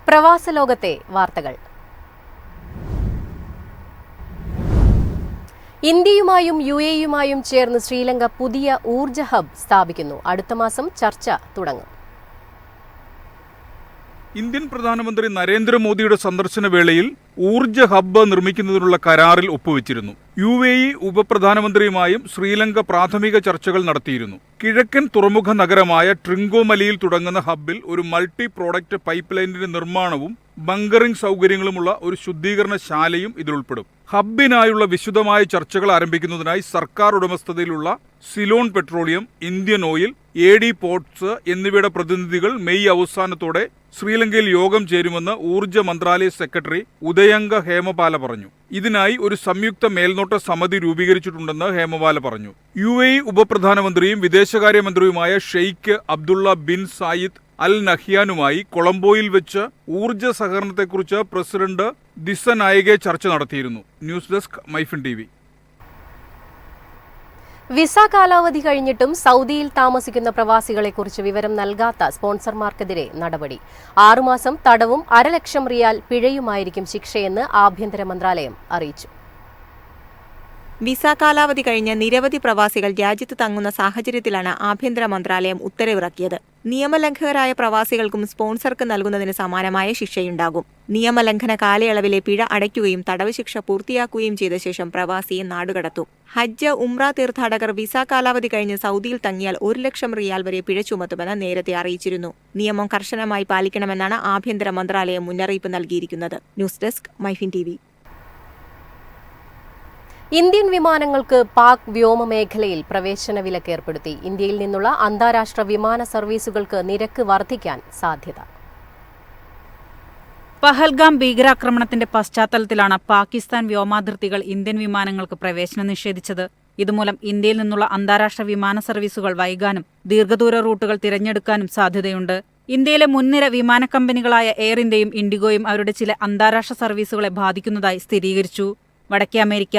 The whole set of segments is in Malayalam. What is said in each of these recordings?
പ്രവാസലോകത്തെ വാർത്തകൾ. ഇന്ത്യയുമായും UAE-യുമായും ചേർന്ന് ശ്രീലങ്ക പുതിയ ഊർജ്ജ ഹബ് സ്ഥാപിക്കുന്നു. അടുത്ത മാസം ചർച്ച തുടങ്ങും. ഇന്ത്യൻ പ്രധാനമന്ത്രി നരേന്ദ്രമോദിയുടെ സന്ദർശന വേളയിൽ ഊർജ്ജ ഹബ്ബ് നിർമ്മിക്കുന്നതിനുള്ള കരാറിൽ ഒപ്പുവെച്ചിരുന്നു. UAE ഉപപ്രധാനമന്ത്രിയുമായും ശ്രീലങ്ക പ്രാഥമിക ചർച്ചകൾ നടത്തിയിരുന്നു. കിഴക്കൻ തുറമുഖ നഗരമായ ട്രിങ്കോമലിയിൽ തുടങ്ങുന്ന ഹബ്ബിൽ ഒരു മൾട്ടി പ്രോഡക്റ്റ് പൈപ്പ് ലൈനിന്റെ നിർമ്മാണവും ബങ്കറിംഗ് സൗകര്യങ്ങളുമുള്ള ഒരു ശുദ്ധീകരണശാലയും ഇതിലുൾപ്പെടും. ഹബ്ബിനായുള്ള വിശദമായ ചർച്ചകൾ ആരംഭിക്കുന്നതിനായി സർക്കാർ ഉടമസ്ഥതയിലുള്ള Ceylon petroleum, Indian oil, AD ports എന്നിവയുടെ പ്രതിനിധികൾ മെയ് അവസാനത്തോടെ ശ്രീലങ്കയിൽ യോഗം ചേരുമെന്ന് ഊർജ്ജ മന്ത്രാലയ സെക്രട്ടറി ഉദയങ്ക ഹേമപാല പറഞ്ഞു. ഇതിനായി ഒരു സംയുക്ത മേൽനോട്ട സമിതി രൂപീകരിച്ചിട്ടുണ്ടെന്ന് ഹേമപാല പറഞ്ഞു. UAE ഉപപ്രധാനമന്ത്രിയും വിദേശകാര്യമന്ത്രിയുമായ Sheikh Abdullah bin Zayed al നഹ്യാനുമായി കൊളംബോയിൽ വെച്ച് ഊർജ്ജ സഹകരണത്തെക്കുറിച്ച് പ്രസിഡന്റ് ദിസനായകെ ചർച്ച നടത്തിയിരുന്നു. News desk MyFin TV. Visa കാലാവധി കഴിഞ്ഞിട്ടും സൗദിയിൽ താമസിക്കുന്ന പ്രവാസികളെക്കുറിച്ച് വിവരം നൽകാത്ത സ്പോൺസർമാർക്കെതിരെ നടപടി. 6 മാസം തടവും 1.5 ലക്ഷം റിയാൽ പിഴയുമായിരിക്കും ശിക്ഷയെന്ന് ആഭ്യന്തര മന്ത്രാലയം അറിയിച്ചു. വിസ കാലാവധി കഴിഞ്ഞ് നിരവധി പ്രവാസികൾ രാജ്യത്ത് തങ്ങുന്ന സാഹചര്യത്തിലാണ് ആഭ്യന്തര മന്ത്രാലയം ഉത്തരവിറക്കിയത്. നിയമലംഘകരായ പ്രവാസികൾക്കും സ്പോൺസർക്ക് നൽകുന്നതിന് സമാനമായ ശിക്ഷയുണ്ടാകും. നിയമലംഘന കാലയളവിലെ പിഴ അടയ്ക്കുകയും തടവ് ശിക്ഷ പൂർത്തിയാക്കുകയും ചെയ്ത ശേഷം പ്രവാസിയെ നാടുകടത്തും. ഹജ്ജ്, ഉംറ തീർത്ഥാടകർ വിസ കാലാവധി കഴിഞ്ഞ് സൗദിയിൽ തങ്ങിയാൽ 1 ലക്ഷം റിയാൽ വരെ പിഴ ചുമത്തുമെന്ന് നേരത്തെ അറിയിച്ചിരുന്നു. നിയമം കർശനമായി പാലിക്കണമെന്നാണ് ആഭ്യന്തര മന്ത്രാലയം മുന്നറിയിപ്പ് നൽകിയിരിക്കുന്നത്. News desk MyFin TV. Indian വിമാനങ്ങൾക്ക് പാക് വ്യോമമേഖലയിൽ പ്രവേശന വിലക്ക് ഏർപ്പെടുത്തി. ഇന്ത്യയിൽ നിന്നുള്ള അന്താരാഷ്ട്ര വിമാന സർവീസുകൾക്ക് നിരക്ക് വർദ്ധിക്കാൻ സാധ്യത. പഹൽഗാം ഭീകരാക്രമണത്തിന്റെ പശ്ചാത്തലത്തിലാണ് പാകിസ്ഥാൻ വ്യോമാതിർത്തികൾ ഇന്ത്യൻ വിമാനങ്ങൾക്ക് പ്രവേശനം നിഷേധിച്ചത്. ഇതുമൂലം ഇന്ത്യയിൽ നിന്നുള്ള അന്താരാഷ്ട്ര വിമാന സർവീസുകൾ വൈകാനും ദീർഘദൂര റൂട്ടുകൾ തിരഞ്ഞെടുക്കാനും സാധ്യതയുണ്ട്. ഇന്ത്യയിലെ മുൻനിര വിമാന കമ്പനികളായ എയർ ഇന്ത്യയും ഇൻഡിഗോയും അവരുടെ ചില അന്താരാഷ്ട്ര സർവീസുകളെ ബാധിക്കുന്നതായി സ്ഥിരീകരിച്ചു. വടക്കേ America,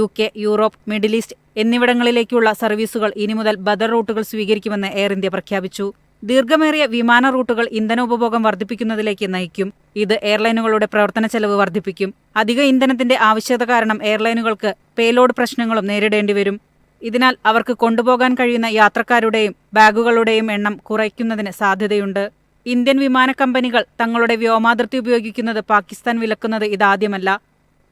UK, Europe, Middle East എന്നിവിടങ്ങളിലേക്കുള്ള സർവീസുകൾ ഇനി മുതൽ ബദർ റൂട്ടുകൾ സ്വീകരിക്കുമെന്ന് എയർ ഇന്ത്യ പ്രഖ്യാപിച്ചു. ദീർഘമേറിയ വിമാന റൂട്ടുകൾ ഇന്ധനോപഭോഗം വർദ്ധിപ്പിക്കുന്നതിലേക്ക് നയിക്കും. ഇത് എയർലൈനുകളുടെ പ്രവർത്തന ചെലവ് വർദ്ധിപ്പിക്കും. അധിക ഇന്ധനത്തിന്റെ ആവശ്യകത കാരണം എയർലൈനുകൾക്ക് പേലോഡ് പ്രശ്നങ്ങളും നേരിടേണ്ടി വരും. ഇതിനാൽ അവർക്ക് കൊണ്ടുപോകാൻ കഴിയുന്ന യാത്രക്കാരുടെയും ബാഗുകളുടെയും എണ്ണം കുറയ്ക്കുന്നതിന് സാധ്യതയുണ്ട്. ഇന്ത്യൻ വിമാന കമ്പനികൾ തങ്ങളുടെ വ്യോമാതിർത്തി ഉപയോഗിക്കുന്നത് പാകിസ്ഥാൻ വിലക്കുന്നത് ഇതാദ്യമല്ല.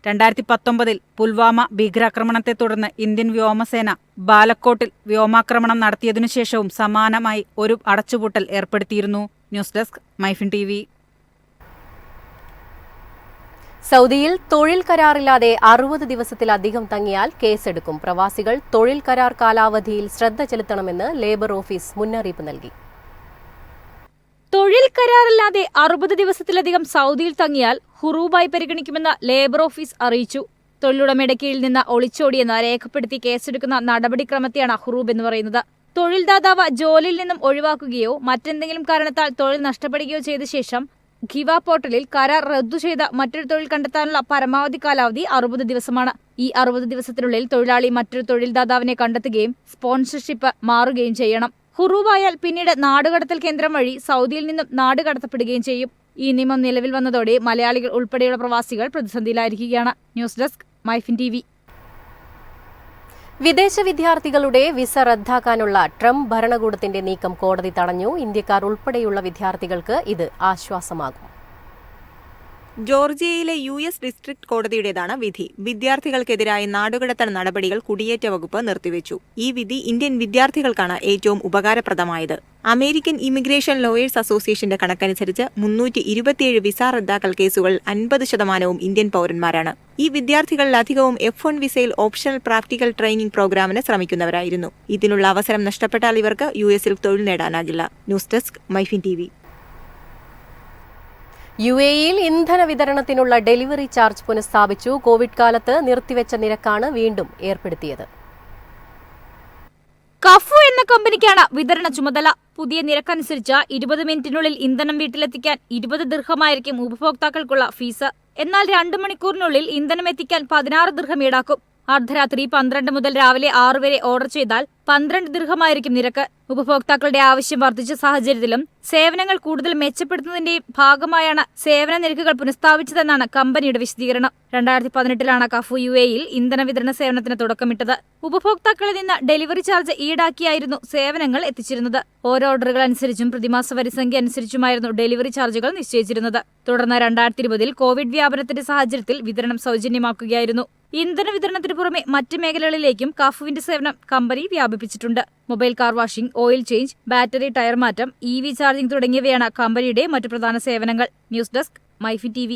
2019 പുൽവാമ ഭീകരാക്രമണത്തെ തുടർന്ന് ഇന്ത്യൻ വ്യോമസേന ബാലക്കോട്ടിൽ വ്യോമാക്രമണം നടത്തിയതിനുശേഷവും സമാനമായി ഒരു അടച്ചുപൂട്ടൽ ഏർപ്പെടുത്തിയിരുന്നു. News desk MyFin TV. സൗദിയിൽ തൊഴിൽ കരാറില്ലാതെ 60 ദിവസത്തിലധികം തങ്ങിയാൽ കേസെടുക്കും. പ്രവാസികൾ തൊഴിൽ കരാർ കാലാവധിയിൽ ശ്രദ്ധ ചെലുത്തണമെന്ന് ലേബർ ഓഫീസ് മുന്നറിയിപ്പ് നൽകി. തൊഴിൽ കരാറില്ലാതെ 60 ദിവസത്തിലധികം സൗദിയിൽ തങ്ങിയാൽ ഹുറൂബായി പരിഗണിക്കുമെന്ന് ലേബർ ഓഫീസ് അറിയിച്ചു. തൊഴിലുടമയുടെ കീഴിൽ നിന്ന് ഒളിച്ചോടിയെന്ന് രേഖപ്പെടുത്തി കേസെടുക്കുന്ന നടപടിക്രമത്തെയാണ് ഹുറൂബ് എന്ന് പറയുന്നത്. തൊഴിൽദാതാവ് ജോലിയിൽ നിന്നും ഒഴിവാക്കുകയോ മറ്റെന്തെങ്കിലും കാരണത്താൽ തൊഴിൽ നഷ്ടപ്പെടുകയോ ചെയ്ത ശേഷം ഖിവ പോർട്ടലിൽ കരാർ റദ്ദു ചെയ്ത മറ്റൊരു തൊഴിൽ കണ്ടെത്താനുള്ള പരമാവധി കാലാവധി 60 ദിവസമാണ്. ഈ 60 ദിവസത്തിനുള്ളിൽ തൊഴിലാളി മറ്റൊരു തൊഴിൽദാതാവിനെ കണ്ടെത്തുകയും സ്പോൺസർഷിപ്പ് മാറുകയും ചെയ്യണം. ഹുറൂബായാൽ പിന്നീട് നാടുകടത്തൽ കേന്ദ്രം വഴി സൗദിയിൽ നിന്നും നാടുകടത്തപ്പെടുകയും ചെയ്യും. ഈ നിയമം നിലവിൽ വന്നതോടെ മലയാളികൾ ഉൾപ്പെടെയുള്ള പ്രവാസികൾ പ്രതിസന്ധിയിലായിരിക്കുകയാണ്. News desk MyFin TV. വിദേശ വിദ്യാർത്ഥികളുടെ വിസ റദ്ദാക്കാനുള്ള ട്രംപ് ഭരണകൂടത്തിന്റെ നീക്കം കോടതി തടഞ്ഞു. ഇന്ത്യക്കാർ ഉൾപ്പെടെയുള്ള വിദ്യാർത്ഥികൾക്ക് ഇത് ആശ്വാസമാകും. ജോർജിയയിലെ US ഡിസ്ട്രിക്ട് കോടതിയുടേതാണ് വിധി. വിദ്യാർത്ഥികൾക്കെതിരായ നാടുകടത്തൽ നടപടികൾ കുടിയേറ്റ വകുപ്പ് നിർത്തിവെച്ചു. ഈ വിധി ഇന്ത്യൻ വിദ്യാർത്ഥികൾക്കാണ് ഏറ്റവും ഉപകാരപ്രദമായത്. അമേരിക്കൻ ഇമിഗ്രേഷൻ ലോയേഴ്സ് അസോസിയേഷന്റെ കണക്കനുസരിച്ച് 327 വിസ റദ്ദാക്കൽ കേസുകൾ 50% ഇന്ത്യൻ പൗരന്മാരാണ്. ഈ വിദ്യാർത്ഥികളിലധികവും F1 വിസയിൽ ഓപ്ഷണൽ പ്രാക്ടിക്കൽ ട്രെയിനിംഗ് പ്രോഗ്രാമിന് ശ്രമിക്കുന്നവരായിരുന്നു. ഇതിനുള്ള അവസരം നഷ്ടപ്പെട്ടാൽ ഇവർക്ക് US-ൽ തൊഴിൽ നേടാനാകില്ല. News desk MyFin TV. UAE-യിൽ ഇന്ധന വിതരണത്തിനുള്ള ഡെലിവറി ചാർജ് പുനഃസ്ഥാപിച്ചു. കോവിഡ് കാലത്ത് നിർത്തിവെച്ച നിരക്കാണ് വീണ്ടും ഏർപ്പെടുത്തിയത്. കഫു എന്ന കമ്പനിക്കാണ് വിതരണ ചുമതല. പുതിയ നിരക്കനുസരിച്ച് 20 മിനിറ്റിനുള്ളിൽ ഇന്ധനം വീട്ടിലെത്തിക്കാൻ 20 ദിർഹമായിരിക്കും ഉപഭോക്താക്കൾക്കുള്ള ഫീസ്. എന്നാൽ 2 മണിക്കൂറിനുള്ളിൽ ഇന്ധനം എത്തിക്കാൻ 16 ദിർഹം ഈടാക്കും. അർദ്ധരാത്രി 12 മുതൽ രാവിലെ 6 വരെ ഓർഡർ ചെയ്താൽ 12 ദിർഹമായിരിക്കും നിരക്ക്. ഉപഭോക്താക്കളുടെ ആവശ്യം വർദ്ധിച്ച സാഹചര്യത്തിലും സേവനങ്ങൾ കൂടുതൽ മെച്ചപ്പെടുത്തുന്നതിന്റെയും ഭാഗമായാണ് സേവന നിരക്കുകൾ പുനഃസ്ഥാപിച്ചതെന്നാണ് കമ്പനിയുടെ വിശദീകരണം. 2018-ലാണ് കഫു UAE-യിൽ ഇന്ധന വിതരണ സേവനത്തിന് തുടക്കമിട്ടത്. ഉപഭോക്താക്കളിൽ നിന്ന് ഡെലിവറി ചാർജ് ഈടാക്കിയായിരുന്നു സേവനങ്ങൾ എത്തിച്ചിരുന്നത്. ഓരോ ഓർഡറുകൾ അനുസരിച്ചും പ്രതിമാസ വരിസംഖ്യ അനുസരിച്ചുമായിരുന്നു ഡെലിവറി ചാർജുകൾ നിശ്ചയിച്ചിരുന്നത്. തുടർന്ന് 2020-ൽ കോവിഡ് വ്യാപനത്തിന്റെ സാഹചര്യത്തിൽ വിതരണം സൗജന്യമാക്കുകയായിരുന്നു. ഇന്ധന വിതരണത്തിന് പുറമെ മറ്റ് മേഖലകളിലേക്കും കഫുവിന്റെ സേവനം കമ്പനി വ്യാപിപ്പിച്ചിട്ടുണ്ട്. Mobile car washing, oil change, battery tyre മാറ്റം, EV ചാർജിംഗ് തുടങ്ങിയവയാണ് കമ്പനിയുടെ മറ്റു പ്രധാന സേവനങ്ങൾ. News desk, MyFin TV.